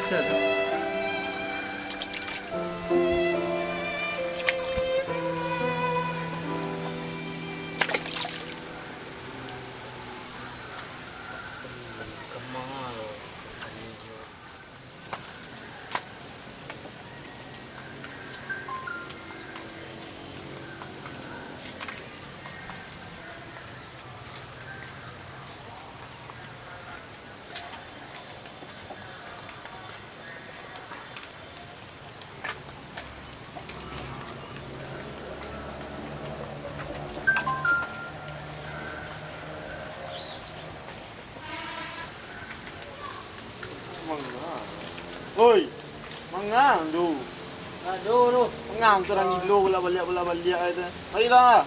Siapa? Oi, mangang tu. Aduh. Mangang tu orang ilo bola balik itu. Ayolah.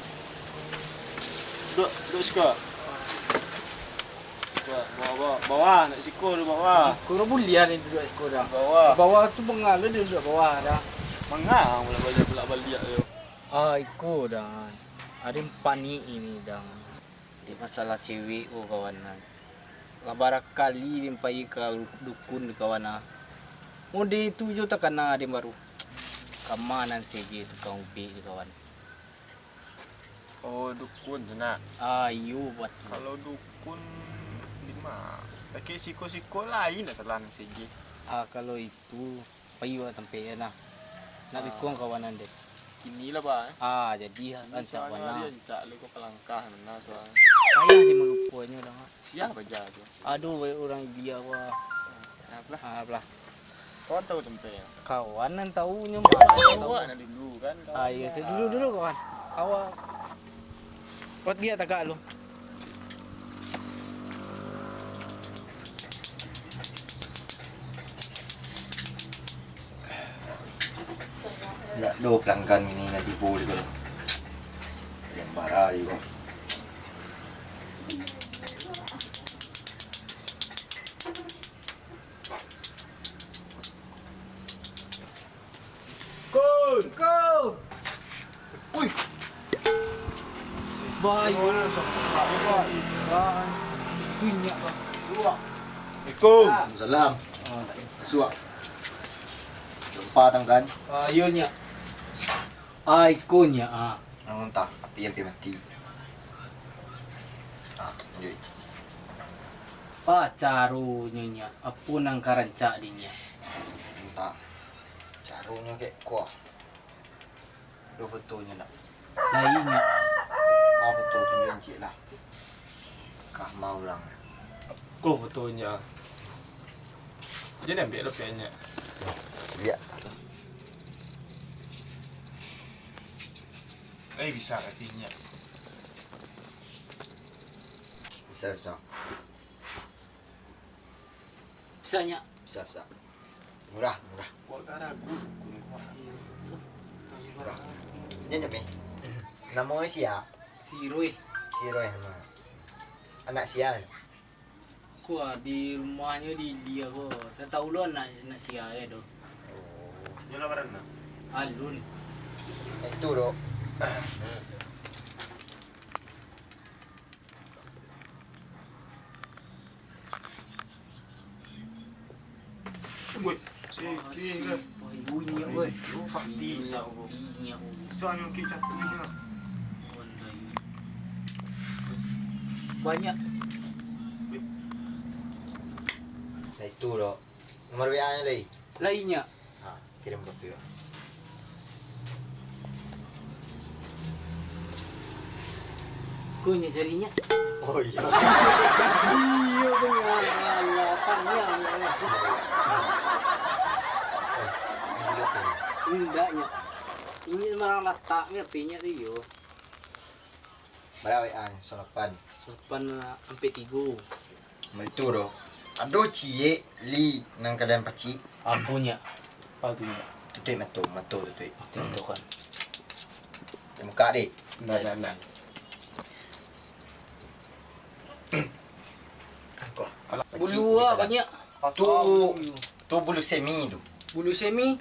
Duk suka. Bawa nak sikor bawa. Sikor bulian itu duduk sikor dah. Bawa. Bawah tu bengal dia duduk bawah dah. Mangang bola balik tu. Iko dah. Ada panik ini dah. Di masalah cewek kawanan. Labara kali dia pergi ke dukun kawan. Mudi tujuh tak kena dia baru. Kamanan saja tukang ubi kawan. Oh, dukun tu nak. Ayo buat. Kalau dukun di mana? Pakai siko-siko lain nak salah nang segi. Kalau itu payu tempe nah. Nak bikuang kawanan deh. Inilah ba. Jadi rancak warna. Dia rancak lu kau pelangkah mana soal. Payah dia melupuannya dah. Siapa aja tu? Aduh, orang dia wah. Belah. Kawan tahu tempe ya? Kawanan tahunya Tahu nak dulu kan? Iya, dulu kawan. Awak. Buat dia tak lu. Nggak do pelanggan ini nanti boleh kalau yang parah juga. Kau. Wih, Bayu. Minyak kau. Suak. Assalamualaikum. salam. Suak. Jumpa tangkan. Ayonya. Ikonya. Ang entah, api yang mati. Jadi. Pacarunya apa nang karancak dinya. Entah. Caranya kayak kuah. Do fotonya nak. Lainnya. Foto tunjukan cik lah. Kah mau orang. Kau fotonya. Dia nak ambil lepasnya. Lihat. Bisa katanya. Bisa. Bisanya. Bisa. Murah. Kau tak ragu. Murah. Ini apa? Nama siapa? Si Roy. Si Roy nama. Anak siapa? Kuah di rumahnya di dia kok. Tak tahu lo nak siapa tu. Nyola mana? Alun. Itu dok. Woi, sikit lah. Bunyi weh. Sakti. Saktinya. Soalnya kita cakap ni. Banyak. Nah itu dok. Nomor WA-nya lagi. Lainnya. Kirim foto ya. Kunya carinya. Oh iya. Iya benar. Tanya. Enggaknya. Ini semarang letaknya pinya tu yo. Berapa WA-nya? Sopan. Sopan sampai 3. Nah itu dok. Aduh cie li nang kalian paci. Akunya. Apa tu? Tutup mata tutup. Tentu kan. Muka deh. Nah. Bulu banyak. Tu bulu semi tu. Bulu semi.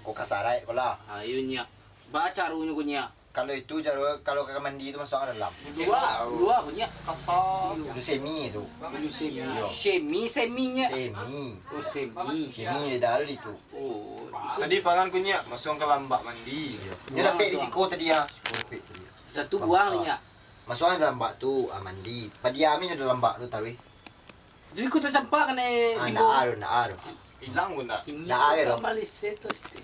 Kau kasarai kau lah. Ayunya. Baca runya kunya. Kalau itu kalau kakak mandi itu masuk ke dalam. Dua punya kasar. Itu semi itu. Itu semi. Iya. Seminya. Semi. Oh semi. Semi di dalam itu. Oh. Tadi pangan kunya masuk ke lambak mandi. Dia dapat di siko tadi ya. Siko dapat tadi. Satu buang nih ya. Masuknya dalam bak tu, mandi. Padiamin dalam bak tu taruh. Jadi kau tercampak kan Nak ada. Hilang pun tak. Nak ada dong. Maliset tu sti.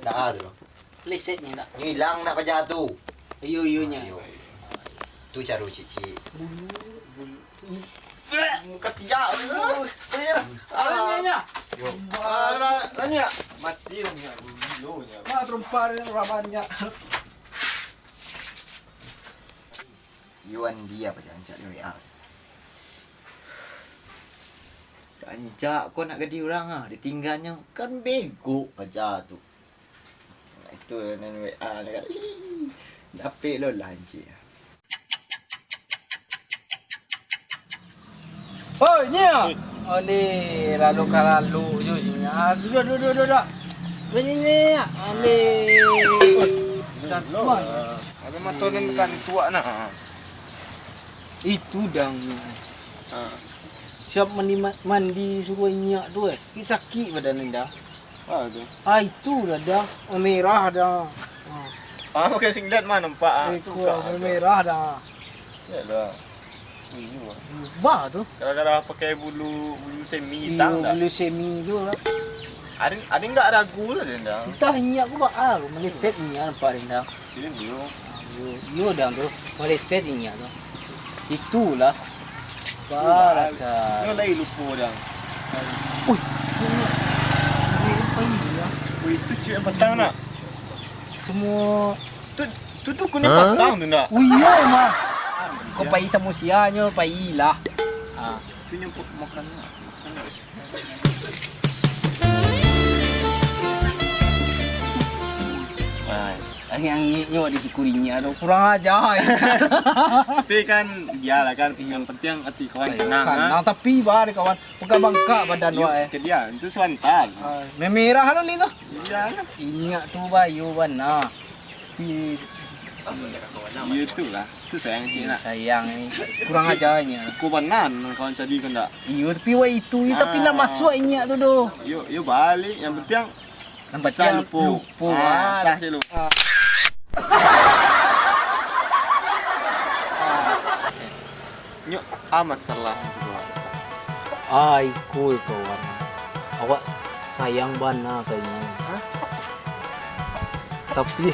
Nak ada dong. Lisetnya tak. Ni hilang nak pajak tu. Iyo-iyonya. Tu cara cici. Muka tiak. Alanya. Yo. Nanya. Mati nanya. Bilonya. Ma trompar rabannya. Yuan dia pajak ancak dia WA. Sanjak kau nak gadi orang ah, ditinggalnya kan bego aja tu. Nah, itu nan WA dekat. Dapet lo lah anjing. Oh, nya. Oh ni lalu kalalu je nya. Duduk. Ini. Ani. Dah tua. Ada matonan kan tua nak. Itu dang. Siap mandi suruh minyak tu Ki sakit badan anda. tu. Itu dah merah dah. Pakai singlet mana nampak Itu merah dah. Yalah. Ini Bah tu. Kadang-kadang pakai bulu semi hitam tak? Bulu semi tu lah. Ada enggak ragu lah dia dah. Entah minyak ku bakal meleset minyak nampak anda. Ini dia. Yo dah tu meleset minyak tu. Itulah. Baraca. Yo lagi lupa dah. Ui. Ini apa ini ya? Oh itu cuy yang petang nak. Semua Tu kuning petang tu nak. Uyo mah. Kau pai sama sianya, pai lah. Tu yang makan nak. Yang nyo di sikurinya tu kurang ajar. Tapi kan biarlah kan yang penting hati kawan senang. Senang tapi bar kawan. Bukan bangka badan wa Ke dia itu selantal. Memerah lo ni tu. Iya lah. Ingat tu bayu warna. Tapi Ya itulah. Tu sayang cik nak. sayang ni kurang ajarnya. Aku banan kawan jadi kan tak. Iyo tapi wa itu tapi nak masuk inyak tu doh. Yo balik yang penting Nampak sah dia lupa. Sah je lupa. Nyok masalah tu. Ai cool kawan. Awak sayang bana kayaknya. Tapi